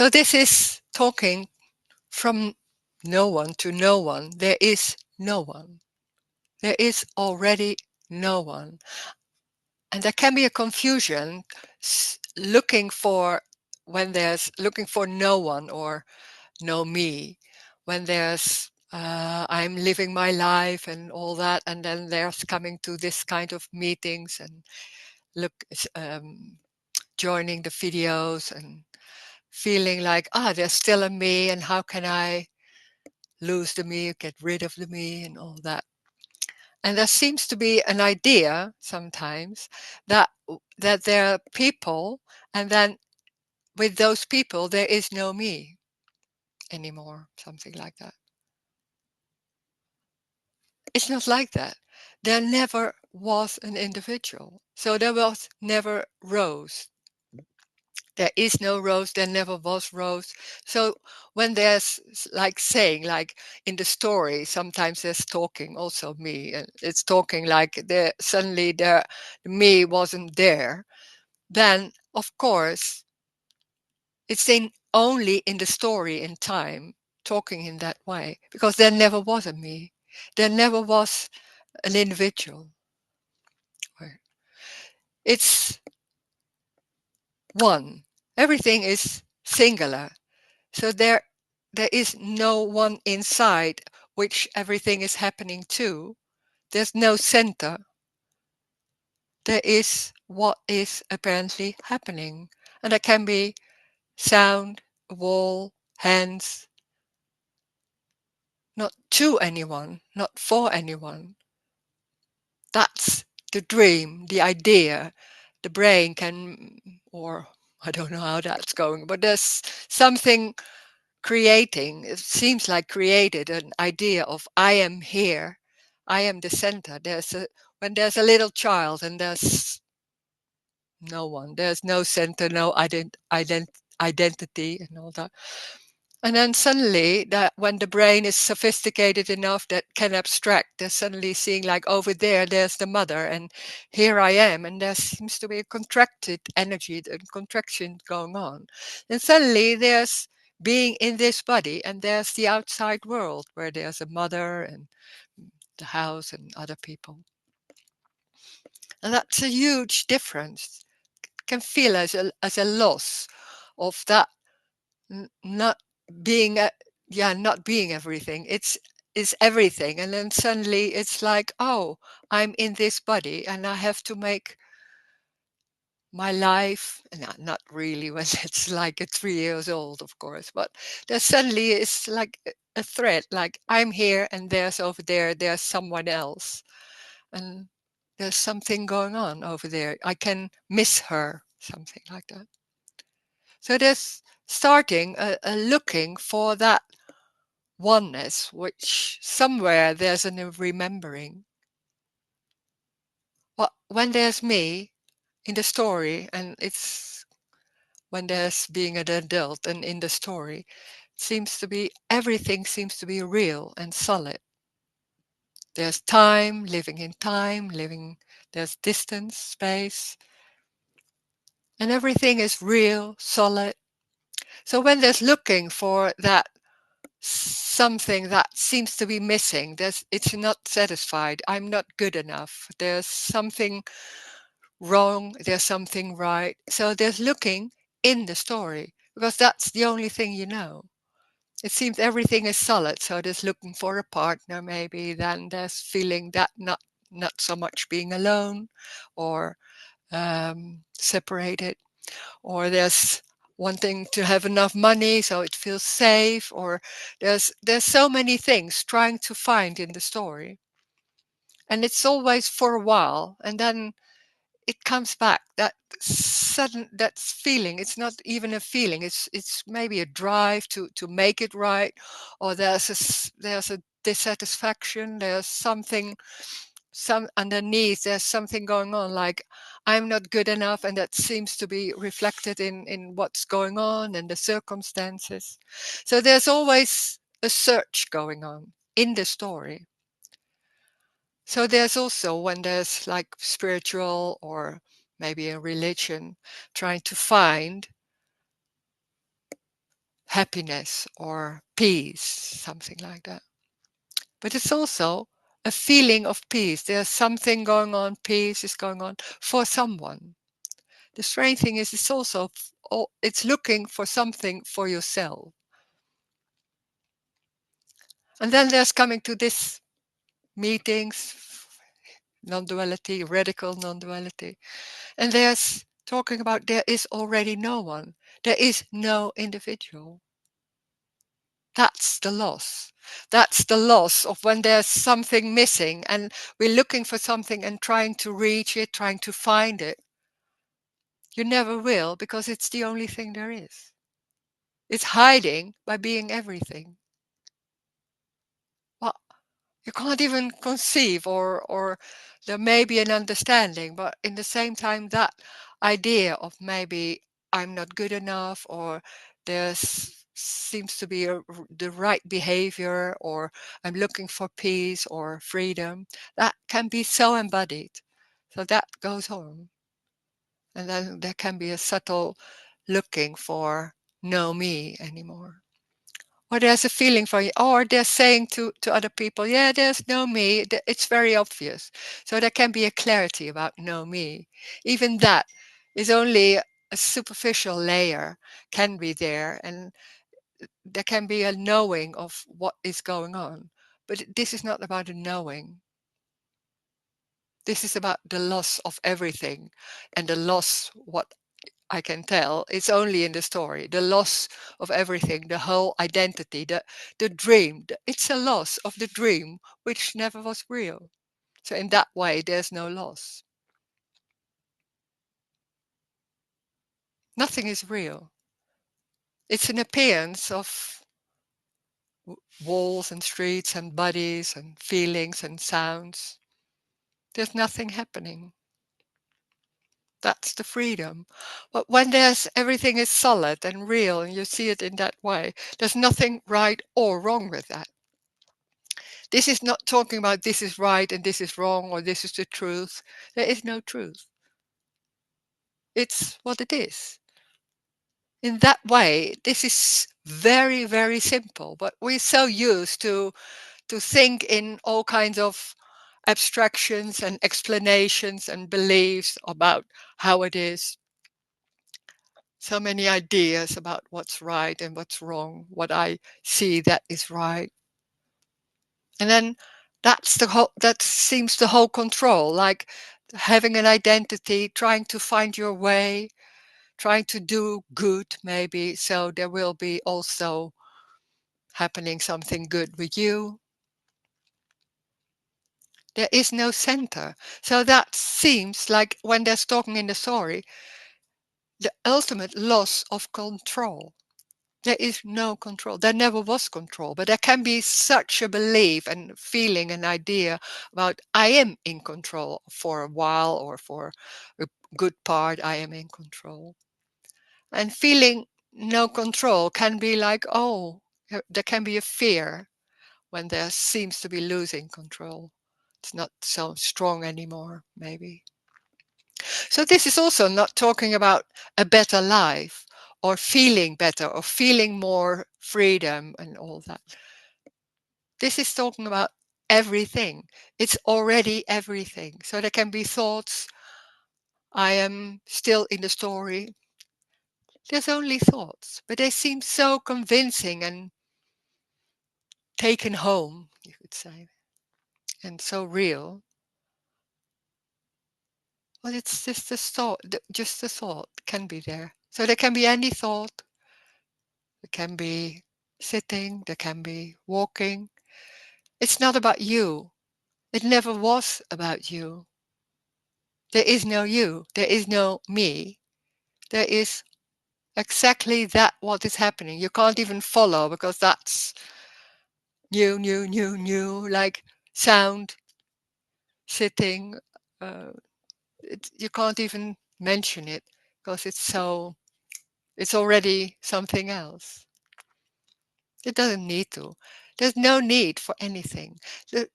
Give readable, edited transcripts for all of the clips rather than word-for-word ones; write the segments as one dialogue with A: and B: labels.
A: So this is talking from no one to no one. There is no one. There is already no one. And there can be a confusion looking for when there's looking for no one or no me, when there's I'm living my life and all that, and then there's coming to this kind of meetings and look joining the videos and feeling like there's still a me, and how can I lose the me, get rid of the me, and all that. And there seems to be an idea sometimes that there are people, and then with those people there is no me anymore, something like that. It's not like that. There never was an individual. So there was never Roes. There is no Roes, there never was Roes. So when there's like saying, like in the story, sometimes there's talking also me, and it's talking like there suddenly there me wasn't there, then of course it's in only in the story in time talking in that way, because there never was a me. There never was an individual. It's one. Everything is singular. So there is no one inside which everything is happening to. There's no center. There is what is apparently happening. And that can be sound, a wall, hands, not to anyone, not for anyone. That's the dream, the idea. The brain can, or I don't know how that's going, but there's something creating, it seems like created an idea of I am here, I am the center. When there's a little child and there's no one, there's no center, no identity and all that. And then suddenly, that when the brain is sophisticated enough that can abstract, they're suddenly seeing like over there's the mother, and here I am, and there seems to be a contracted energy and contraction going on. And suddenly there's being in this body, and there's the outside world where there's a mother and the house and other people. And that's a huge difference. Can feel as a loss of that not being not being everything. It's everything, and then suddenly it's like, oh, I'm in this body and I have to make my life, not really when it's like at 3 years old, of course, but there suddenly is like a thread, like I'm here and there's over there's someone else, and there's something going on over there. I can miss her, something like that. So there's starting a looking for that oneness, which somewhere there's a remembering. Well, when there's me in the story, and it's when there's being an adult and in the story, seems to be everything seems to be real and solid. There's time, living in time, there's distance, space, and everything is real, solid. So when there's looking for that something that seems to be missing, it's not satisfied, I'm not good enough, there's something wrong, there's something right. So there's looking in the story, because that's the only thing you know. It seems everything is solid, so there's looking for a partner, maybe, then there's feeling that not so much being alone or separated, or there's wanting to have enough money so it feels safe, or there's so many things trying to find in the story, and it's always for a while, and then it comes back, that sudden, that feeling. It's not even a feeling, it's maybe a drive to make it right, or there's a dissatisfaction, there's something, some underneath, there's something going on, like I'm not good enough, and that seems to be reflected in what's going on and the circumstances. So there's always a search going on in the story. So there's also, when there's like spiritual or maybe a religion trying to find happiness or peace, something like that. But it's also a feeling of peace. There's something going on, peace is going on for someone. The strange thing is it's also, it's looking for something for yourself. And then there's coming to this meetings, non-duality, radical non-duality. And there's talking about there is already no one. There is no individual. That's the loss. That's the loss of when there's something missing and we're looking for something and trying to reach it, trying to find it. You never will because it's the only thing there is. It's hiding by being everything. Well, you can't even conceive or there may be an understanding, but in the same time that idea of maybe I'm not good enough or there's seems to be the right behavior or I'm looking for peace or freedom, that can be so embodied. So that goes on. And then there can be a subtle looking for no me anymore. Or there's a feeling for you, or they're saying to other people, yeah, there's no me. It's very obvious. So there can be a clarity about no me. Even that is only a superficial layer, can be there, and there can be a knowing of what is going on. But this is not about a knowing. This is about the loss of everything and the loss, what I can tell, it's only in the story. The loss of everything, the whole identity, the dream. It's a loss of the dream, which never was real. So in that way, there's no loss. Nothing is real. It's an appearance of walls and streets and bodies and feelings and sounds. There's nothing happening. That's the freedom. But when there's everything is solid and real and you see it in that way, there's nothing right or wrong with that. This is not talking about this is right and this is wrong or this is the truth. There is no truth. It's what it is. In that way, this is very, very simple, but we're so used to think in all kinds of abstractions and explanations and beliefs about how it is. So many ideas about what's right and what's wrong, what I see that is right. And then that seems the whole control, like having an identity, trying to find your way, trying to do good maybe, so there will be also happening something good with you. There is no center. So that seems like when they're talking in the story, the ultimate loss of control. There is no control. There never was control, but there can be such a belief and feeling and idea about I am in control for a while or for a good part, I am in control. And feeling no control can be like, oh, there can be a fear when there seems to be losing control. It's not so strong anymore, maybe. So this is also not talking about a better life or feeling better or feeling more freedom and all that. This is talking about everything. It's already everything. So there can be thoughts. I am still in the story. There's only thoughts, but they seem so convincing and taken home, you could say, and so real. Well, it's just a thought. Just a thought can be there. So there can be any thought. There can be sitting, there can be walking. It's not about you. It never was about you. There is no you. There is no me. There is exactly that what is happening. You can't even follow because that's new, like sound, sitting. Uh, you can't even mention it because it's already something else. It doesn't need to. There's no need for anything. The,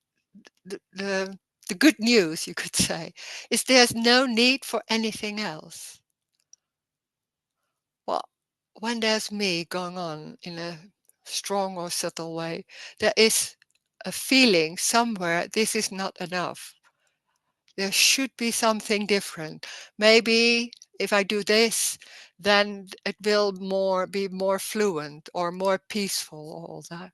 A: the good news, you could say, is there's no need for anything else. Well, when there's me going on in a strong or subtle way, there is a feeling somewhere this is not enough. There should be something different. Maybe if I do this, then it will be more fluent or more peaceful, all that.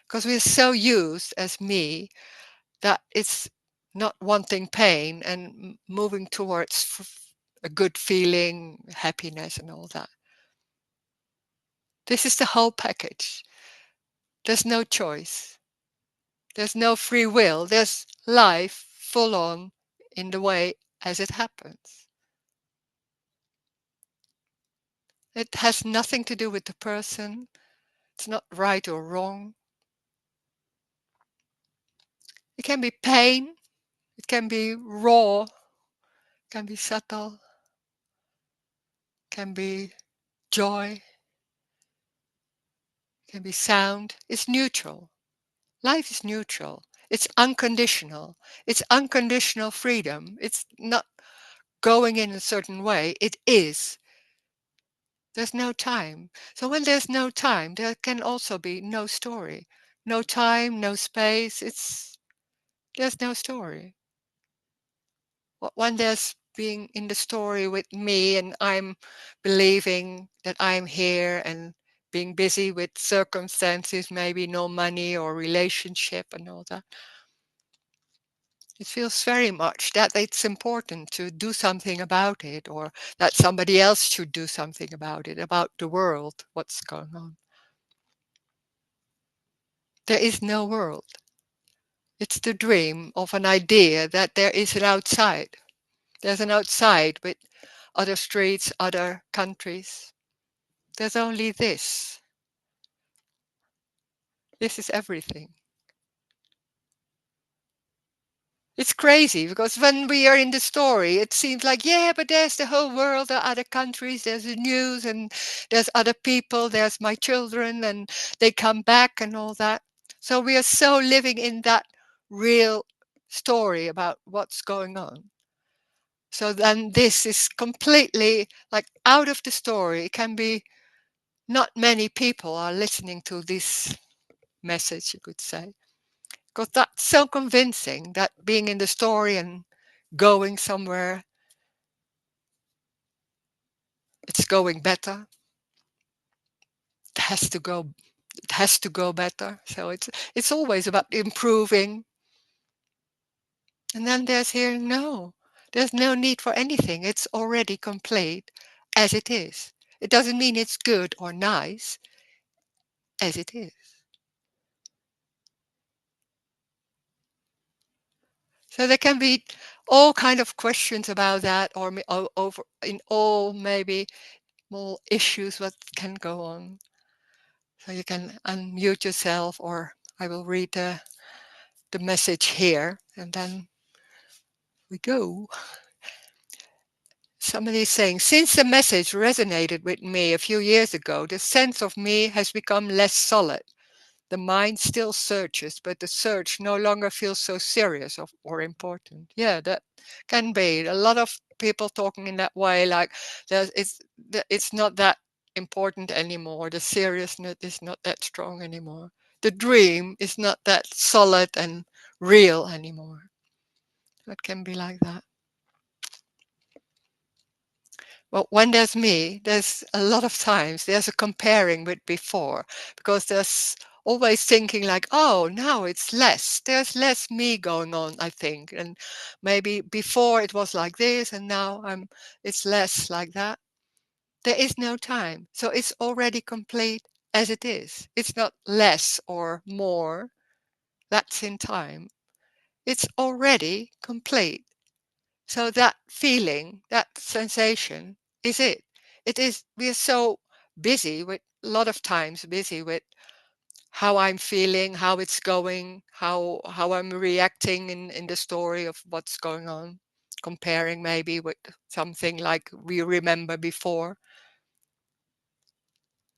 A: Because we're so used as me that it's not wanting pain and moving towards a good feeling, happiness, and all that. This is the whole package. There's no choice. There's no free will. There's life full on in the way as it happens. It has nothing to do with the person. It's not right or wrong. It can be pain. It can be raw. It can be subtle. It can be joy. It can be sound. It's neutral. Life is neutral. It's unconditional. It's unconditional freedom. It's not going in a certain way. It is. There's no time. So when there's no time, there can also be no story. No time, no space. There's no story. When there's being in the story with me and I'm believing that I'm here and being busy with circumstances, maybe no money or relationship and all that, it feels very much that it's important to do something about it, or that somebody else should do something about it, about the world, what's going on. There is no world. It's the dream of an idea that there is an outside. There's an outside with other streets, other countries. There's only this. This is everything. It's crazy because when we are in the story, it seems like, yeah, but there's the whole world, there are other countries, there's the news, and there's other people, there's my children, and they come back and all that. So we are so living in that real story about what's going on. So then this is completely like out of the story. It can be not many people are listening to this message, you could say. Because that's so convincing that being in the story and going somewhere, it's going better. It has to go. It has to go better. So it's always about improving. And then there's hearing no. There's no need for anything. It's already complete as it is. It doesn't mean it's good or nice as it is. So there can be all kind of questions about that, or over in all maybe more issues what can go on. So you can unmute yourself, or I will read the message here, and then we go. Somebody is saying, since the message resonated with me a few years ago, the sense of me has become less solid. The mind still searches, but the search no longer feels so serious or important. Yeah, that can be. A lot of people talking in that way, like it's not that important anymore. The seriousness is not that strong anymore. The dream is not that solid and real anymore. It can be like that. Well, when there's me, there's a lot of times there's a comparing with before, because there's always thinking like, oh, now it's less. There's less me going on, I think. And maybe before it was like this and now it's less like that. There is no time. So it's already complete as it is. It's not less or more. That's in time. It's already complete. So that feeling, that sensation is it. It is, we are so busy with, a lot of times busy with how I'm feeling, how it's going, how I'm reacting in the story of what's going on, comparing maybe with something like we remember before.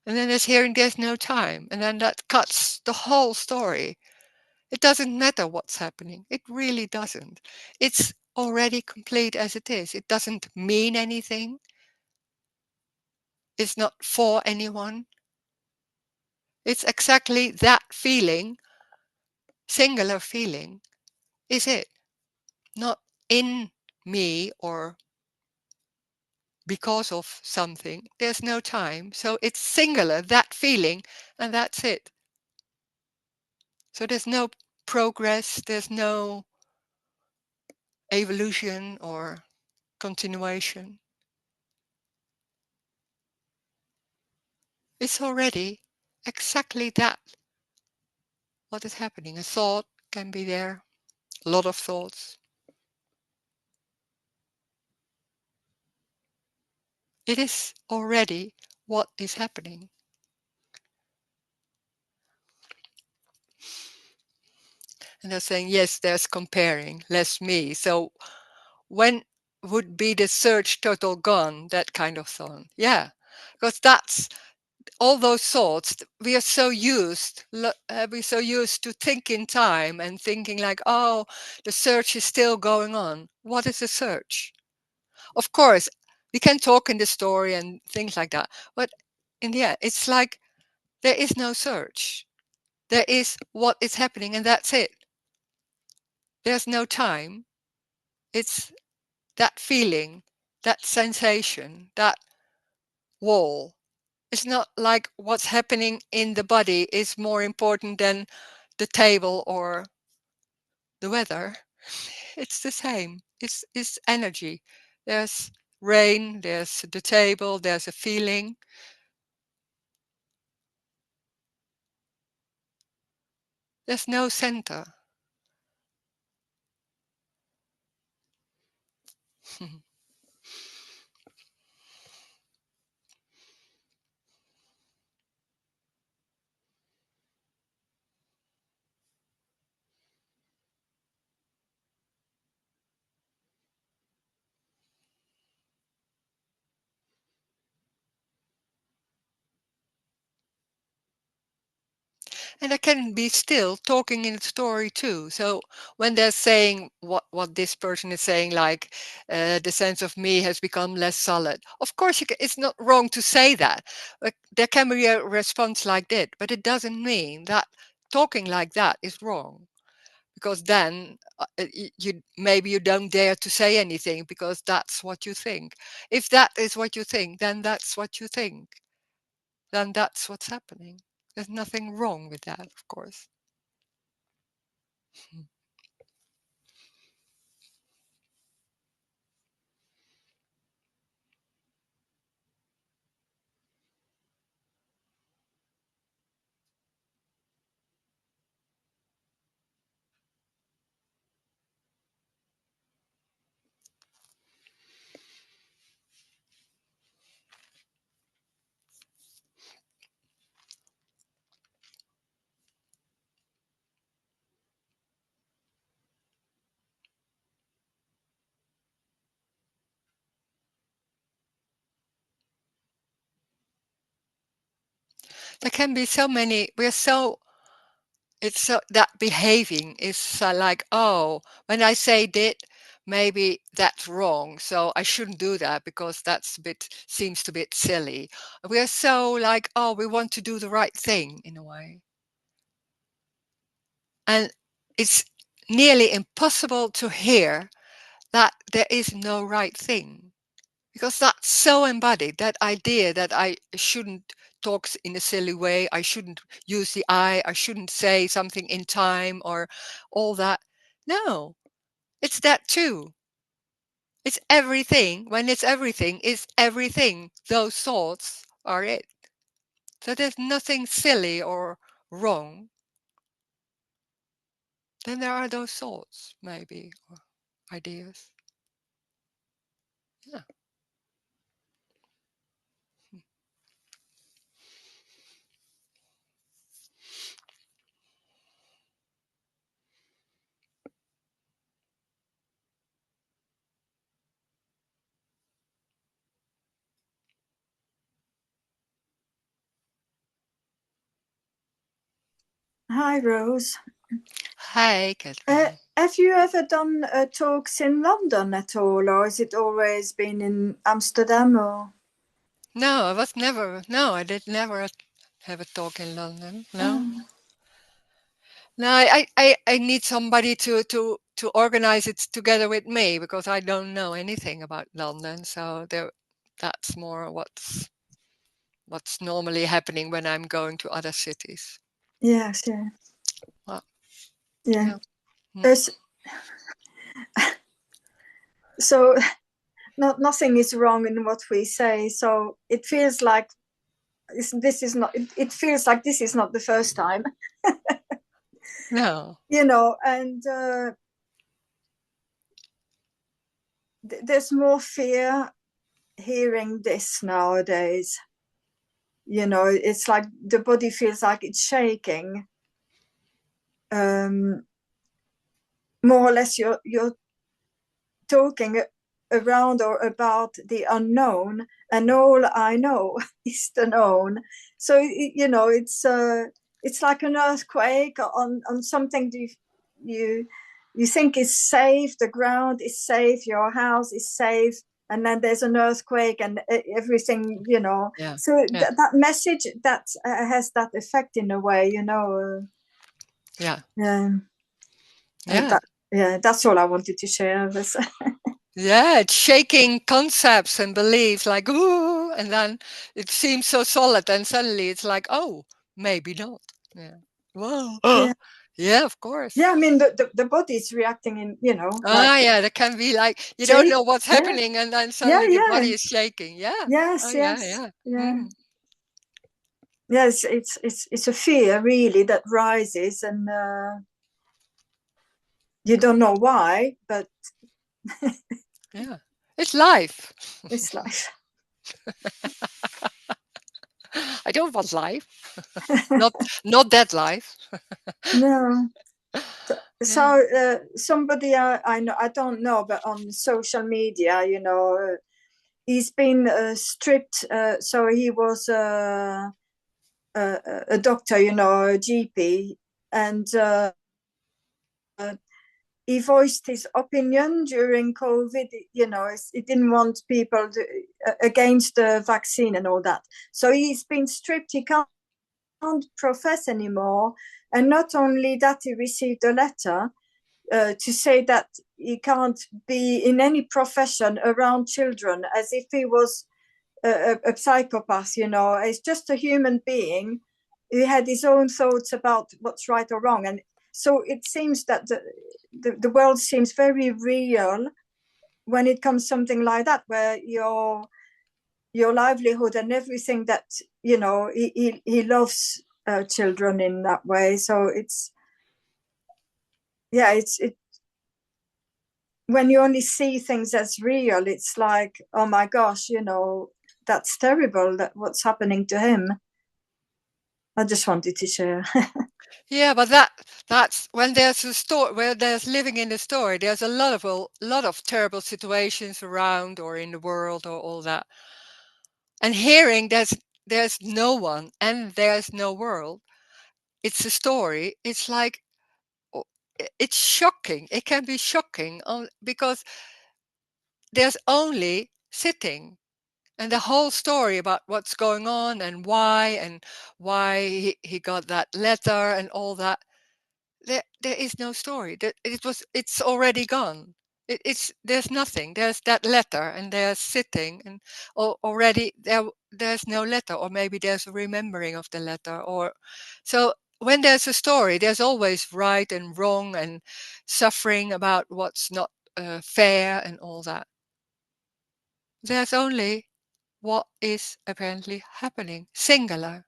A: And then there's no time. And then that cuts the whole story. It doesn't matter what's happening. It really doesn't. It's already complete as it is. It doesn't mean anything. It's not for anyone. It's exactly that feeling, singular feeling, is it. Not in me or because of something. There's no time. So it's singular, that feeling, and that's it. So there's no progress, there's no evolution or continuation. It's already exactly that what is happening. A thought can be there, a lot of thoughts. It is already what is happening. And they're saying, yes, there's comparing, less me. So when would be the search total gone? That kind of thought. Yeah, because that's all those thoughts. We are so we're so used to thinking time and thinking like, oh, the search is still going on. What is the search? Of course, we can talk in the story and things like that, but in the end, it's like there is no search. There is what is happening, and that's it. There's no time. It's that feeling, that sensation, that wall. It's not like what's happening in the body is more important than the table or the weather. It's the same. It's energy. There's rain, there's the table, there's a feeling. There's no center. And I can be still talking in the story too. So when they're saying what this person is saying, like the sense of me has become less solid, of course it's not wrong to say that. There can be a response like that, but it doesn't mean that talking like that is wrong. Because then you maybe you don't dare to say anything because that's what you think. If that is what you think, then that's what you think. Then that's what's happening. There's nothing wrong with that, of course. There can be so many. We're so it's so that behaving is like, oh, when I say that, maybe that's wrong, so I shouldn't do that because that's a bit seems to be a bit silly. We are so like, oh, we want to do the right thing in a way, and it's nearly impossible to hear that there is no right thing. Because that's so embodied, that idea that I shouldn't talk in a silly way, I shouldn't use the I shouldn't say something in time or all that. No, it's that too. It's everything. When it's everything. Those thoughts are it. So there's nothing silly or wrong. Then there are those thoughts, maybe, or ideas. Yeah.
B: Hi, Rose.
A: Hi, Catherine.
B: Have you ever done talks in London at all, or has it always been in Amsterdam? Or
A: No, I was never. No, I did never have a talk in London. No,
B: Oh,
A: no. I need somebody to organize it together with me because I don't know anything about London. So there, that's more what's normally happening when I'm going to other cities.
B: yes, yeah,
A: Well,
B: yeah.
A: yeah. Mm.
B: There's, so nothing is wrong in what we say. So it feels like this is not. It feels like this is not the first time,
A: No.
B: And there's more fear hearing this nowadays. It's like the body feels like it's shaking. Um, More or less, you're talking around or about the unknown, and all I know is the known. So it's like an earthquake on something you you think is safe. The ground is safe, your house is safe, and then there's an earthquake and everything.
A: Yeah.
B: So
A: Yeah.
B: that message that has that effect in a way.
A: Yeah.
B: Um, and
A: Yeah.
B: that's all I wanted to share.
A: Yeah, it's shaking concepts and beliefs like, ooh, and then it seems so solid, and suddenly it's like, oh, maybe not. Yeah. Whoa.
B: Yeah.
A: Yeah, of
B: Yeah, I
A: course.
B: mean the body is reacting in, like
A: Ah, yeah, that can be like you don't
B: shake.
A: know what's
B: Yeah,
A: happening, and then
B: yeah,
A: suddenly the
B: yeah.
A: body is shaking. Yeah. Oh,
B: Yes,
A: yeah,
B: yes,
A: yeah.
B: yeah.
A: Mm,
B: Yes, it's a fear really that rises, and you don't know why, but
A: yeah. It's life.
B: it's life.
A: I don't want life. Not not that life.
B: No. So
A: Yeah.
B: somebody I know, I don't know, but on social media, he's been stripped. So he was a doctor, a GP, and he voiced his opinion during COVID. He didn't want people against the vaccine and all that. So he's been stripped. He can't profess anymore. And not only that, he received a letter to say that he can't be in any profession around children, as if he was a psychopath. He's just a human being. He had his own thoughts about what's right or wrong. And so it seems that the world seems very real when it comes something like that, where your livelihood and everything that, he loves children in that way. So it when you only see things as real, it's like, oh my gosh, that's terrible, that what's happening to him. I just wanted to share.
A: Yeah, but that's when there's a story where there's living in the story, there's a lot of terrible situations around or in the world or all that. And hearing there's no one and there's no world. It's a story. It's like it's shocking. It can be shocking because there's only sitting and the whole story about what's going on and why he got that letter and all that. There is no story. It's already gone. There's nothing. There's that letter, and there's sitting, and already there's no letter, or maybe there's a remembering of the letter, or so. When there's a story, there's always right and wrong and suffering about what's not fair and all that. There's only what is apparently happening, singular.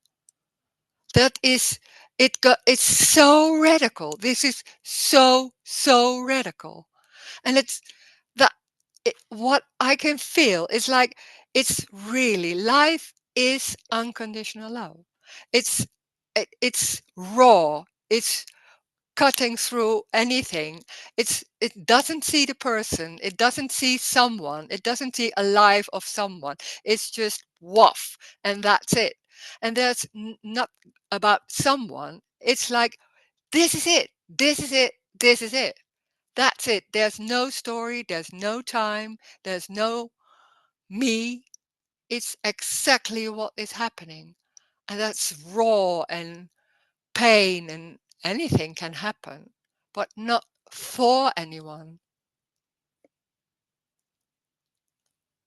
A: That is it's so radical. This is so radical. And it's that what I can feel is like it's really life is unconditional love. It's it's raw. It's cutting through anything. It doesn't see the person, it doesn't see someone, it doesn't see a life of someone. It's just waff, and that's it. And there's not about someone. It's like this is it, this is it, this is it. That's it. There's no story, there's no time, there's no me. It's exactly what is happening. And that's raw and pain and anything can happen, but not for anyone.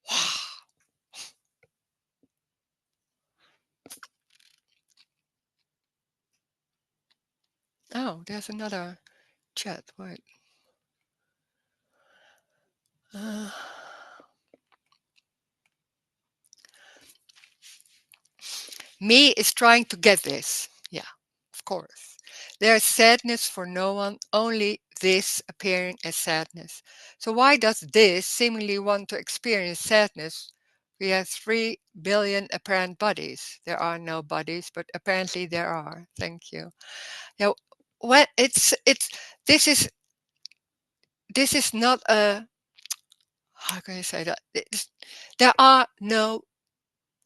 A: Wow. Oh, there's another chat. Wait. Uh, Me is trying to get this. Yeah, of course. There's sadness for no one, only this appearing as sadness. So why does this seemingly want to experience sadness? We have 3 billion apparent bodies. There are no bodies, but apparently there are. Thank you. Yeah, when it's this is not a, how can I say that? There are no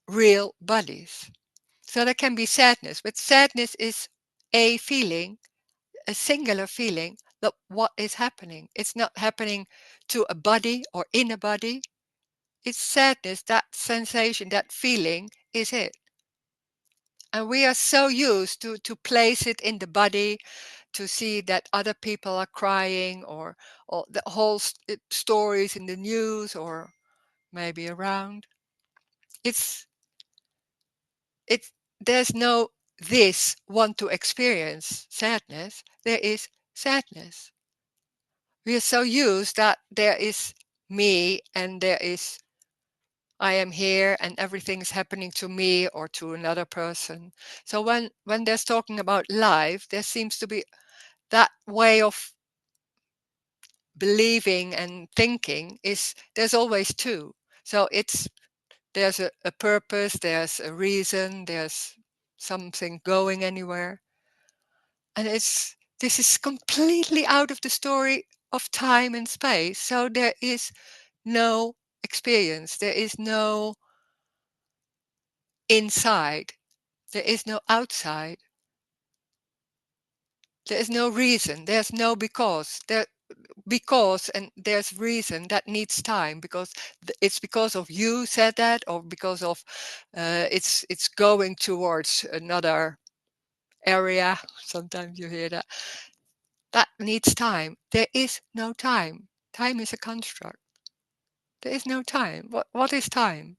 A: real bodies. So there can be sadness, but sadness is a feeling, a singular feeling that what is happening. It's not happening to a body or in a body. It's sadness, that sensation, that feeling is it. And we are so used to place it in the body, to see that other people are crying, or the whole stories in the news or maybe around. It's it's there's no this want to experience sadness. There is sadness. We are so used that there is me and there is I am here and everything is happening to me or to another person. So when there's talking about life, there seems to be that way of believing and thinking is there's always two. So there's a purpose, there's a reason, there's something going anywhere. And this is completely out of the story of time and space. So there is no experience, there is no inside, there is no outside, there is no reason, there's no because and there's reason that needs time, because it's because of you said that, or because of it's going towards another area. Sometimes you hear that needs time. There is no time. Time is a construct. There is no time. What is time?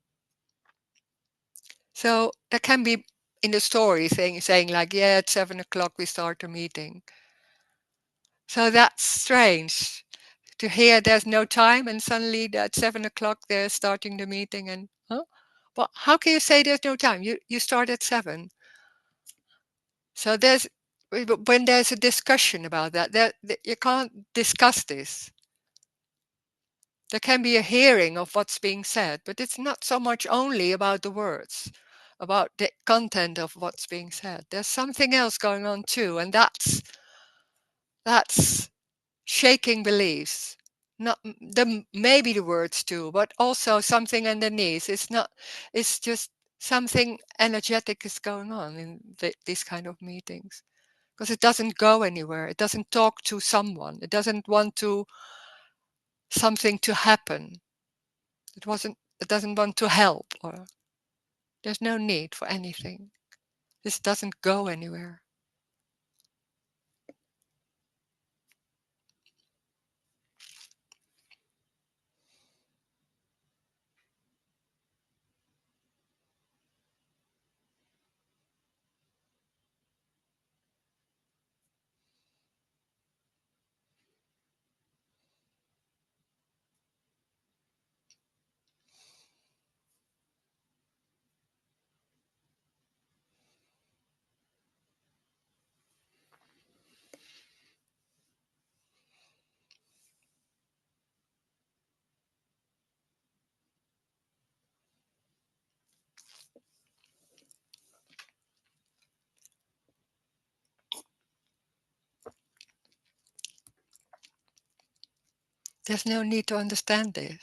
A: So there can be in the story saying like, yeah, at 7 o'clock we start a meeting. So that's strange to hear there's no time and suddenly at 7 o'clock they're starting the meeting and well, how can you say there's no time? You start at 7. So when there's a discussion about that you can't discuss this. There can be a hearing of what's being said, but it's not so much only about the words, about the content of what's being said. There's something else going on too, and that's shaking beliefs. Not maybe the words too, but also something underneath. It's just something energetic is going on in these kind of meetings, because it doesn't go anywhere. It doesn't talk to someone. It doesn't want to something to happen. It doesn't want to help, or there's no need for anything. This doesn't go anywhere. There's no need to understand this.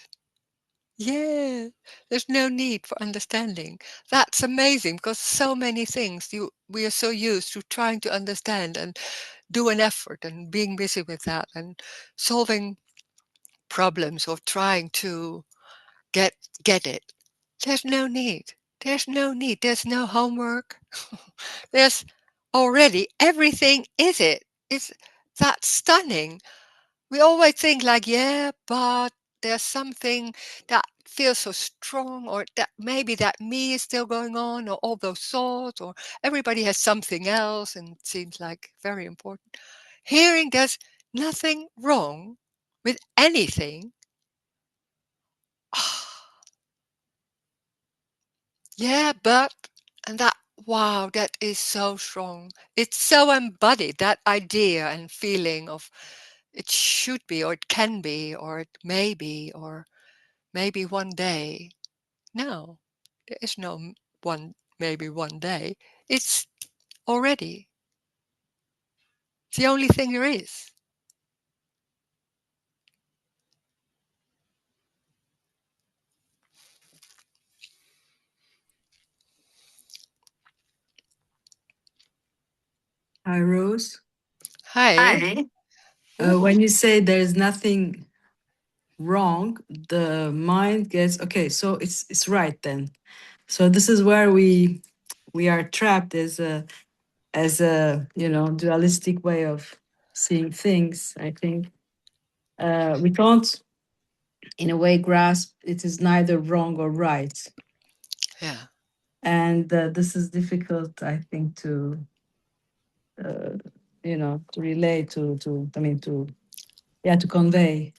A: Yeah, there's no need for understanding. That's amazing, because so many things we are so used to trying to understand and do an effort and being busy with that and solving problems or trying to get get it. There's no need. There's no need. There's no homework. There's already everything is it. It's That's stunning. We always think like, yeah, but there's something that feels so strong, or that maybe that me is still going on, or all those thoughts, or everybody has something else and it seems like very important. Hearing there's nothing wrong with anything. Yeah, but, and that, wow, that is so strong. It's so embodied, that idea and feeling of it should be, or it can be, or it may be, or maybe one day. No, there is no one, maybe one day. It's already the only thing there is.
C: Hi, Rose.
A: Hi.
C: Hi.
A: Ooh,
C: When you say there's nothing wrong, the mind gets okay. So it's right then. So this is where we are trapped as a dualistic way of seeing things. I think we can't, in a way, grasp it is neither wrong or right,
A: yeah,
C: and this is difficult. I think to uh, to relay to I mean to yeah to convey.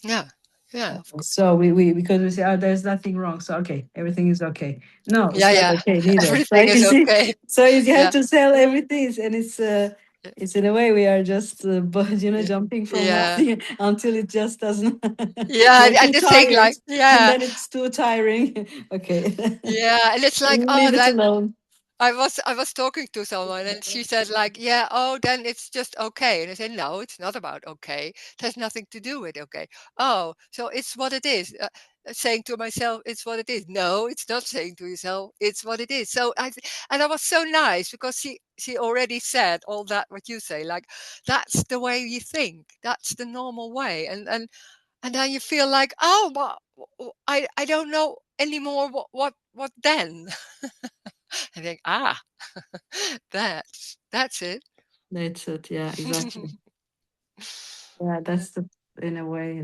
A: yeah, yeah, of course.
C: So we because we say, oh, there's nothing wrong. So okay, everything is okay. No,
A: Yeah,
C: it's not
A: yeah.
C: okay neither.
A: Everything
C: Right? You
A: is
C: see,
A: okay.
C: so you have
A: Yeah,
C: to sell everything, and it's in a way we are just but
A: yeah,
C: jumping from one
A: yeah.
C: thing until it just doesn't.
A: Yeah,
C: We're
A: and
C: too
A: the thing
C: tired,
A: like,
C: and
A: yeah,
C: then it's too tiring. Okay,
A: yeah, and it's like, oh,
C: leave it
A: then
C: alone.
A: I was talking to someone and she said like, yeah, oh, then it's just okay. And I said, no, it's not about okay. It has nothing to do with okay. Oh, so it's what it is. Saying to myself, it's what it is. No, it's not saying to yourself, it's what it is. So and I was so nice because she already said all that what you say. Like that's the way you think. That's the normal way. And then you feel like, oh, I don't know anymore. What then? I think, that's it.
C: That's it. Yeah, exactly. Yeah, that's the in a way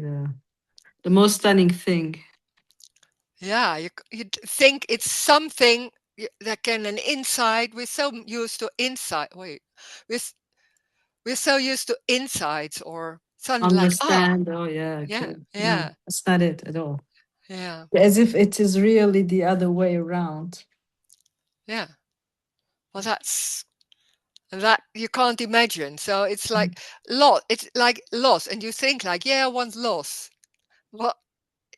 C: the most stunning thing.
A: Yeah, think it's something that can an insight. We're so used to insight. Wait, we're s- we're so used to insights, or suddenly like,
C: Understand. Oh yeah,
A: yeah,
C: okay. No,
A: yeah,
C: that's not it at all.
A: yeah,
C: As if it is really the other way around.
A: yeah. Well, that's that you can't imagine. So it's like loss. It's like loss, and you think like, yeah, one's lost. Well,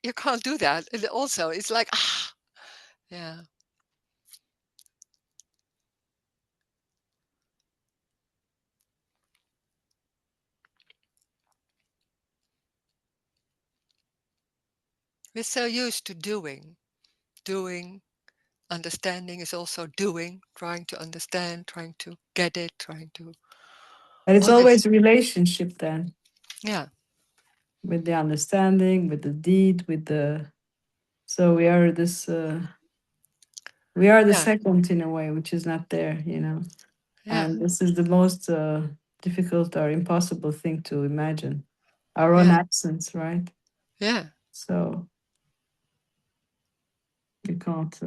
A: you can't do that. And also, it's like, yeah, we're so used to doing. Understanding is also doing, trying to understand, trying to get it, trying to
C: But it's
A: all this.
C: always relationship then
A: Yeah,
C: with the understanding, with the deed, with the so we are the
A: yeah,
C: second in a way, which is not there.
A: yeah,
C: And this is the most difficult or impossible thing to imagine. Our own
A: yeah,
C: absence, right?
A: yeah.
C: So you can't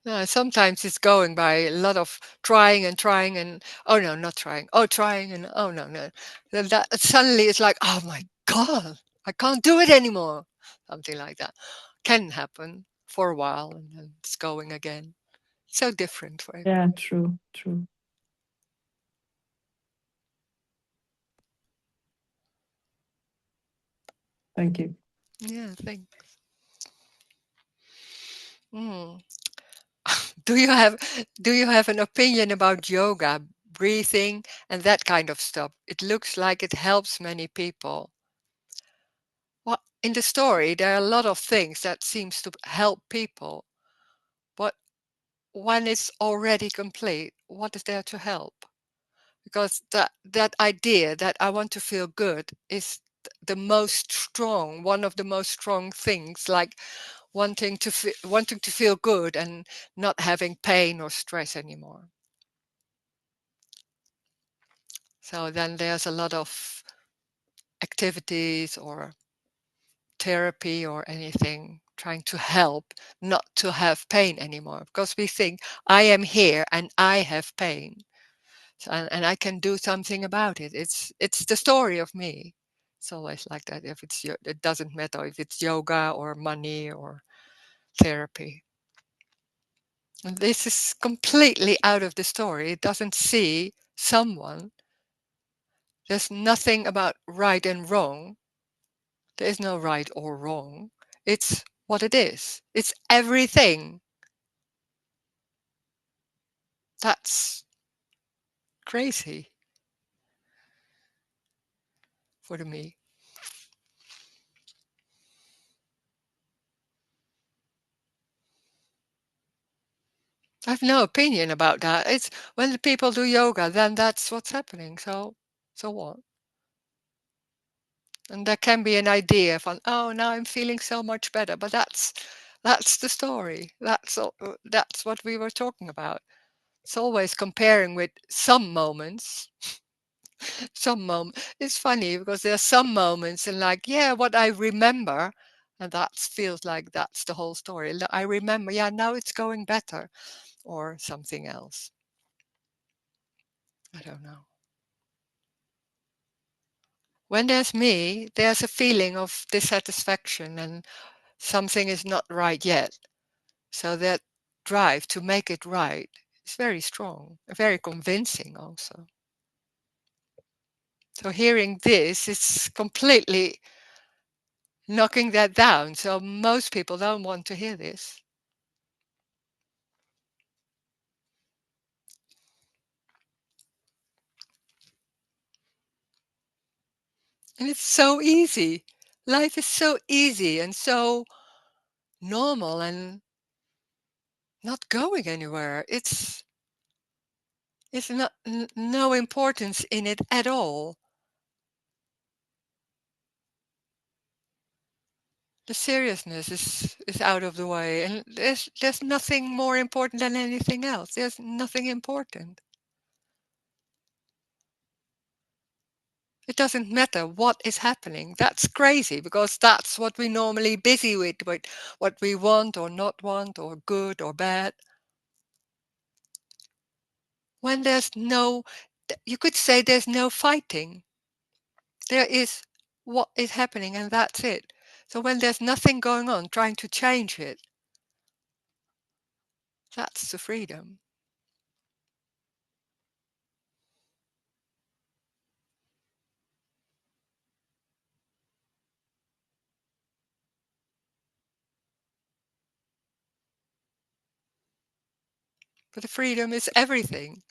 A: No, sometimes it's going by a lot of trying and trying and oh no, not trying. Oh, trying and oh no, no. Then that suddenly it's like, oh my God, I can't do it anymore. Something like that can happen for a while and then it's going again. So different for everyone.
C: yeah, true, true. Thank you.
A: Yeah, I think. Mm. Do you have do you have an opinion about yoga, breathing, and that kind of stuff? It looks like it helps many people. Well, in the story, there are a lot of things that seems to help people, but when it's already complete, what is there to help? Because that idea that I want to feel good is the most strong, one of the most strong things, like wanting to feel good and not having pain or stress anymore. So then there's a lot of activities or therapy or anything trying to help not to have pain anymore, because we think I am here and I have pain, and I can do something about it. It's the story of me. It's always like that. If it doesn't matter if it's yoga or money or therapy. And this is completely out of the story. It doesn't see someone. There's nothing about right and wrong. There is no right or wrong. It's what it is. It's everything. That's crazy for me. I have no opinion about that. It's when the people do yoga, then that's what's happening. So what? And there can be an idea of, oh, now I'm feeling so much better. But that's the story. That's what we were talking about. It's always comparing with some moments. It's funny because there are some moments and like, yeah, what I remember, and that feels like that's the whole story. I remember, yeah, now it's going better, or something else. I don't know. When there's me, there's a feeling of dissatisfaction and something is not right yet. So that drive to make it right is very strong, very convincing also. So hearing this is completely knocking that down. So most people don't want to hear this. And it's so easy. Life is so easy and so normal and not going anywhere. It's not no importance in it at all. The seriousness is out of the way, and there's nothing more important than anything else. There's nothing important. It doesn't matter what is happening. That's crazy because that's what we normally busy with what we want or not want or good or bad. When there's no, you could say there's no fighting. There is what is happening and that's it. So when there's nothing going on trying to change it, that's the freedom. But the freedom is everything.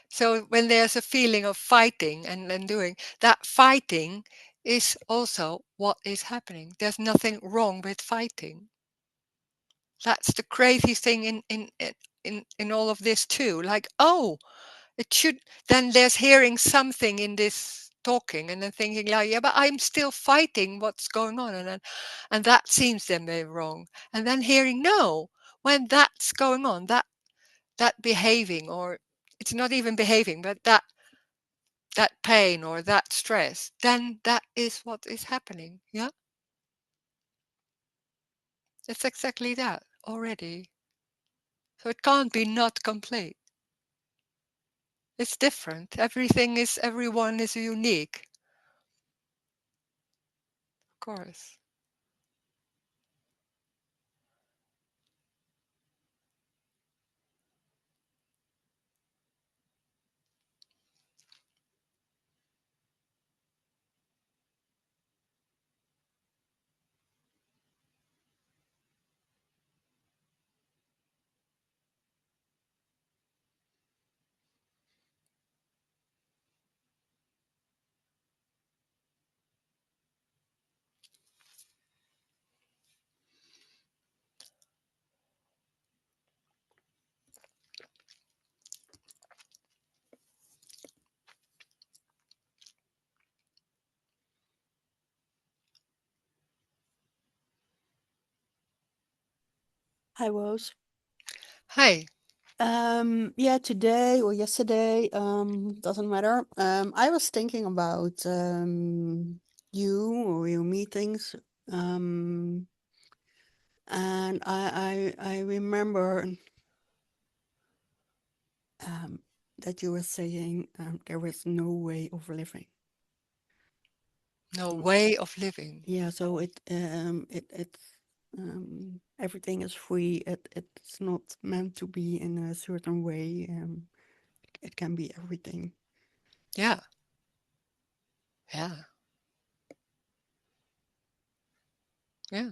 A: So when there's a feeling of fighting and doing, that fighting is also what is happening. There's nothing wrong with fighting. That's the crazy thing in all of this too. Like, oh, it should, then there's hearing something in this talking and then thinking like, yeah, but I'm still fighting what's going on. And that seems then very wrong. And then hearing, no, when that's going on, that behaving, or it's not even behaving, but that pain or that stress, then that is what is happening. Yeah, it's exactly that already. So it can't be not complete. It's different. Everyone is unique, of course.
D: Hi, Rose.
A: Hi.
D: Yeah, today or yesterday, doesn't matter. I was thinking about you or your meetings, um, and I remember um, that you were saying there was no way of living.
A: No
D: So,
A: way of living.
D: yeah, so it's everything is free. It's not meant to be in a certain way. It can be everything.
A: Yeah. Yeah. Yeah.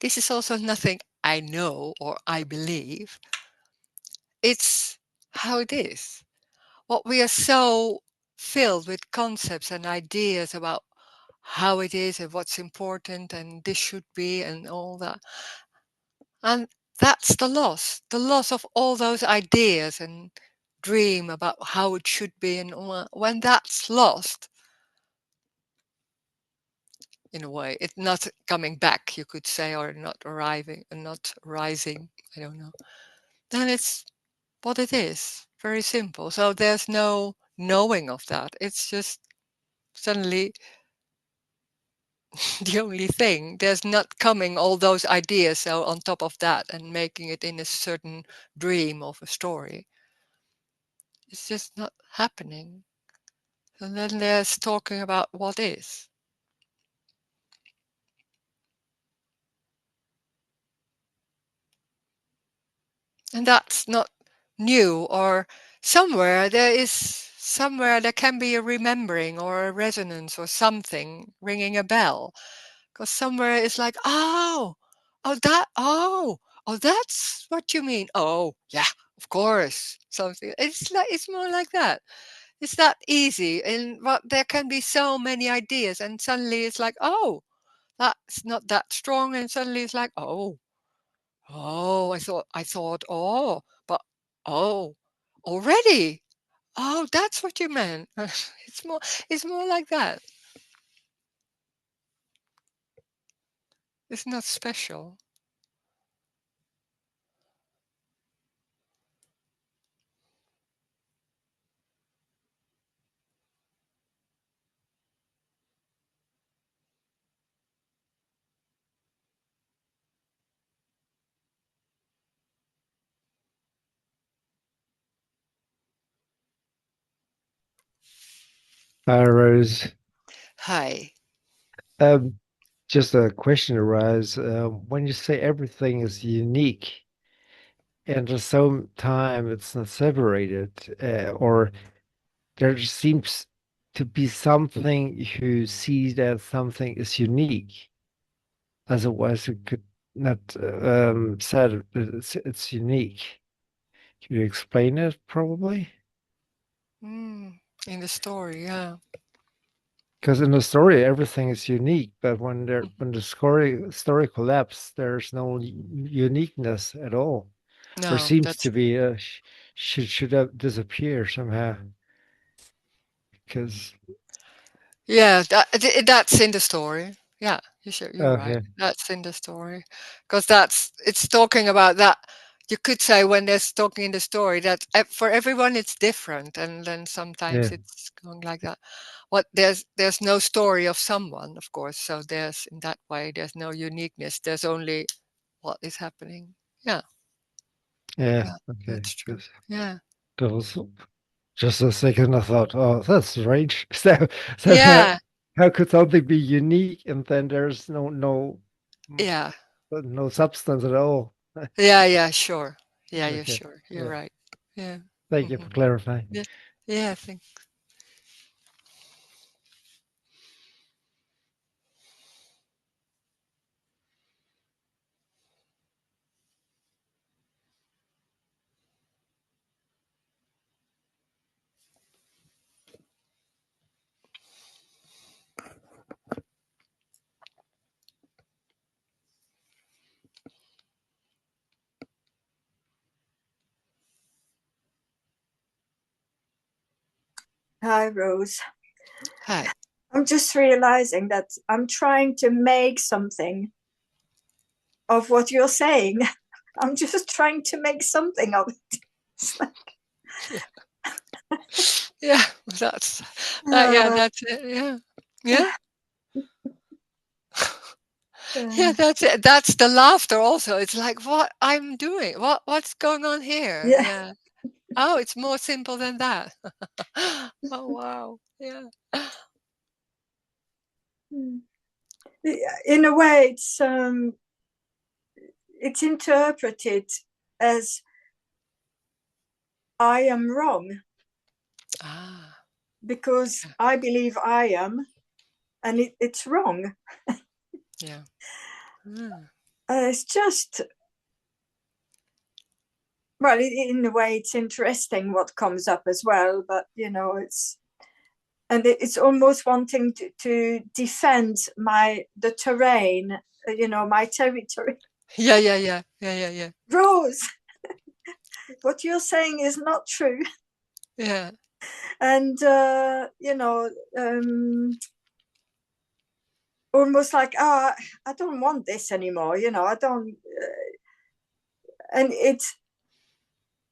A: This is also nothing I know or I believe. It's how it is. What we are so filled with concepts and ideas about how it is and what's important and this should be and all that. And that's the loss of all those ideas and dream about how it should be. And when that's lost, in a way, it's not coming back, you could say, or not arriving and not rising. I don't know. Then it's what it is. Very simple. So there's no knowing of that. It's just suddenly the only thing. There's not coming all those ideas so on top of that and making it in a certain dream of a story. It's just not happening. And then there's talking about what is. And that's not new, or somewhere there can be a remembering or a resonance or something ringing a bell. Because somewhere it's like, oh, that's what you mean. Oh, yeah, of course. Something. It's more like that. It's that easy, and but there can be so many ideas, and suddenly it's like, oh, that's not that strong, and suddenly it's like, oh, I thought, oh, but oh, already. Oh, that's what you meant. It's more like that. It's not special.
E: Hi, Rose.
A: Hi.
E: Um, just a question arose. When you say everything is unique and at the same time it's not separated, or there seems to be something who sees that something is unique, otherwise it could not said it's unique. Can you explain it, probably?
A: Mm, in the story, yeah.
E: Because in the story everything is unique, but
A: Mhm.
E: when the story collapses, there's no uniqueness at all, or
A: No,
E: seems
A: that's
E: to be. Should have disappear somehow. Because
A: yeah, that's in the story. Yeah, you're right.
E: okay,
A: That's in the story because it's talking about that. You could say when there's talking in the story that for everyone it's different, and then sometimes
E: Yeah.
A: it's going like that. What there's no story of someone, of course. So there's in that way there's no uniqueness. There's only what is happening. Yeah,
E: Yeah.
A: yeah,
E: Okay.
A: that's true.
E: Good.
A: Yeah,
E: That was just a second. I thought, oh, that's strange. So
A: yeah,
E: how could something be unique and then there's mm,
A: yeah,
E: no substance at all?
A: yeah, yeah. Sure. Yeah, you're
E: Okay.
A: sure. You're
E: Yeah.
A: right. Yeah.
E: Thank you
A: Hmm.
E: for clarifying.
A: Yeah. Yeah. I think.
B: Hi, Rose.
A: Hi.
B: I'm just realizing that I'm trying to make something of what you're saying. I'm just trying to make something of it. It's like,
A: Yeah. That's. Yeah.
B: uh,
A: That's it. Yeah. Yeah. Yeah,
B: uh,
A: that's it. That's the laughter also. It's like what I'm doing. What's going on here?
B: yeah.
A: Yeah. Oh, it's more simple than that. Oh wow. Yeah.
B: In a way, it's interpreted as I am wrong
A: Ah,
B: because I believe I am, and it's wrong.
A: yeah. Mm.
B: It's just, well, in a way, it's interesting what comes up as well, but it's almost wanting to defend the terrain, my territory.
A: Yeah, yeah, yeah. Yeah, yeah, yeah.
B: Rose, what you're saying is not true.
A: Yeah.
B: And almost like, I don't want this anymore, I don't and it's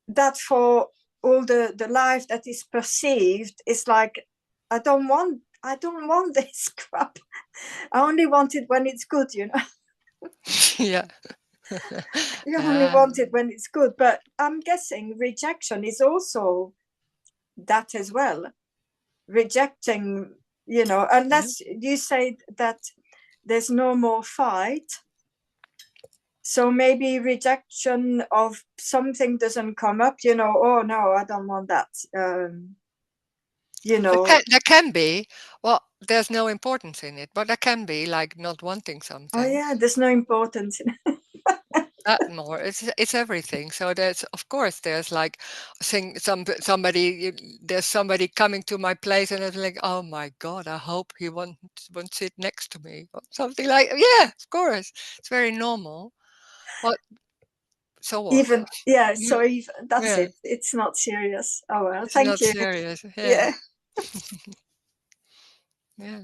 B: that for all the life that is perceived is like, I don't want this crap. I only want it when it's good.
A: Yeah.
B: You only
A: Ah,
B: want it when it's good, but I'm guessing rejection is also that as well. Rejecting,
A: yeah.
B: unless you say that there's no more fight. So maybe rejection of something doesn't come up, oh no, I don't want that. you know
A: There can be. Well, there's no importance in it, but there can be like not wanting
B: oh
A: something.
B: yeah, there's no importance in it.
A: That more. It's everything. So there's of course there's like there's somebody coming to my place and it's like, oh my God, I hope he won't sit next to me or something like, yeah, of course. It's very normal. What so what?
B: Even, yeah,
A: Yeah,
B: so that's
A: yeah.
B: it, it's not serious. Oh well,
A: It's
B: thank
A: not
B: you.
A: serious. Yeah.
B: Yeah.
A: Yeah.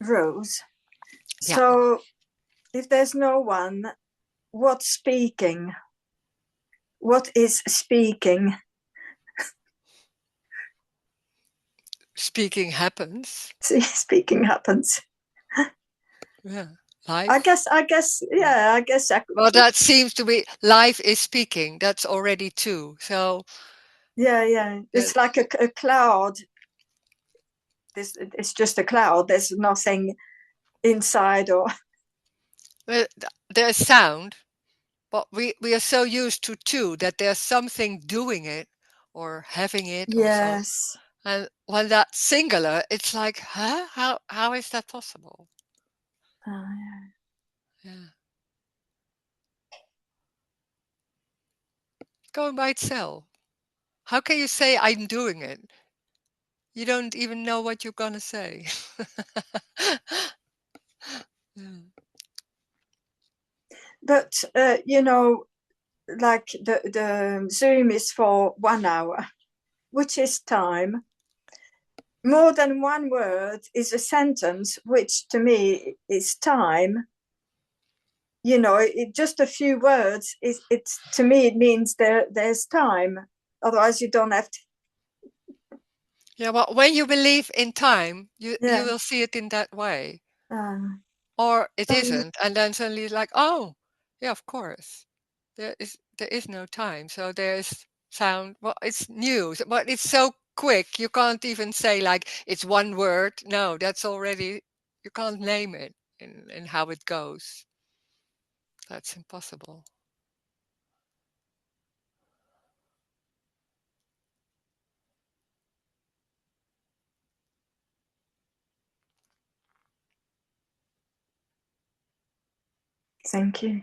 B: Rose.
A: Yeah.
B: So if there's no one, what's speaking? What is speaking?
A: Speaking happens.
B: Speaking happens.
A: Yeah.
B: I
A: Life.
B: guess, yeah, I guess I could.
A: Well, that seems to be life is speaking. That's already two. So
B: Yeah. It's like a cloud. It's just a cloud. There's nothing inside or.
A: there's sound, but we are so used to two that there's something doing it or having it or so.
B: Yes.
A: And when that's singular, it's like, huh? How is that possible? Yeah. Going by itself. How can you say I'm doing it? You don't even know what you're gonna say. Yeah.
B: But like the Zoom is for 1 hour, which is time. More than one word is a sentence, which to me is time. Just a few words it's to me it means there's time. Otherwise, you don't have to.
A: Yeah, well, when you believe in time, you
B: Yeah.
A: will see it in that way.
B: Uh,
A: Or it
B: so,
A: isn't, and then suddenly it's like, oh, yeah, of course. There is no time. So there's sound. Well, it's news, but it's so quick. You can't even say like it's one word. No, that's already you can't name it in how it goes. That's impossible.
B: thank you.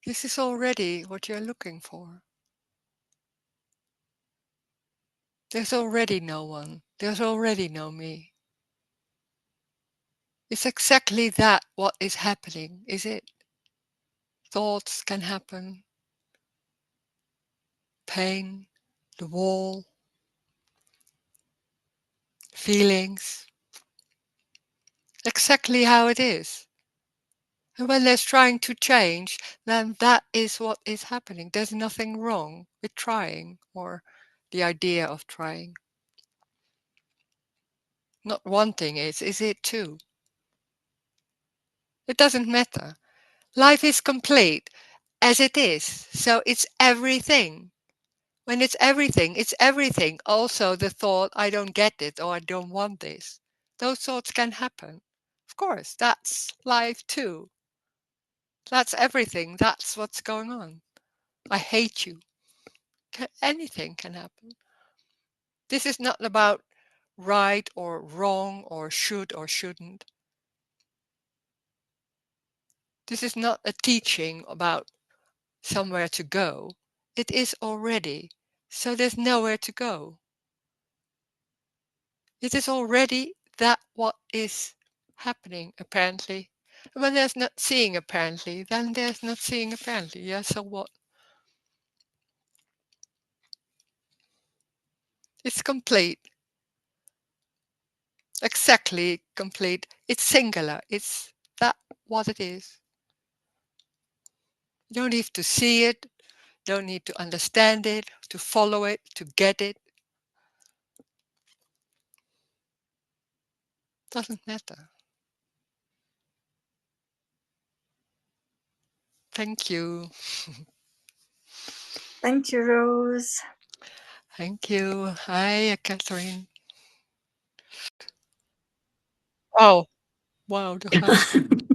A: This is already what you're looking for. There's already no one. There's already no me. It's exactly that what is happening, is it? Thoughts can happen, pain, the wall, feelings, exactly how it is. And when there's trying to change, then that is what is happening. There's nothing wrong with trying or the idea of trying. Not wanting is it too? It doesn't matter. Life is complete as it is, so it's everything. When it's everything, it's everything. Also the thought, I don't get it or I don't want this. Those thoughts can happen. Of course, that's life too. That's everything. That's what's going on. I hate you. Anything can happen. This is not about right or wrong or should or shouldn't. This is not a teaching about somewhere to go. It is already. So there's nowhere to go. It is already that what is happening, apparently. When there's not seeing apparently, then there's not seeing apparently. Yeah, so what? It's complete. Exactly complete. It's singular. It's that what it is. You don't need to see it, don't need to understand it, to follow it, to get it. Doesn't matter. Thank you.
B: Thank you, Rose.
A: Thank you. Hi, Catherine. Oh, wow, the hi.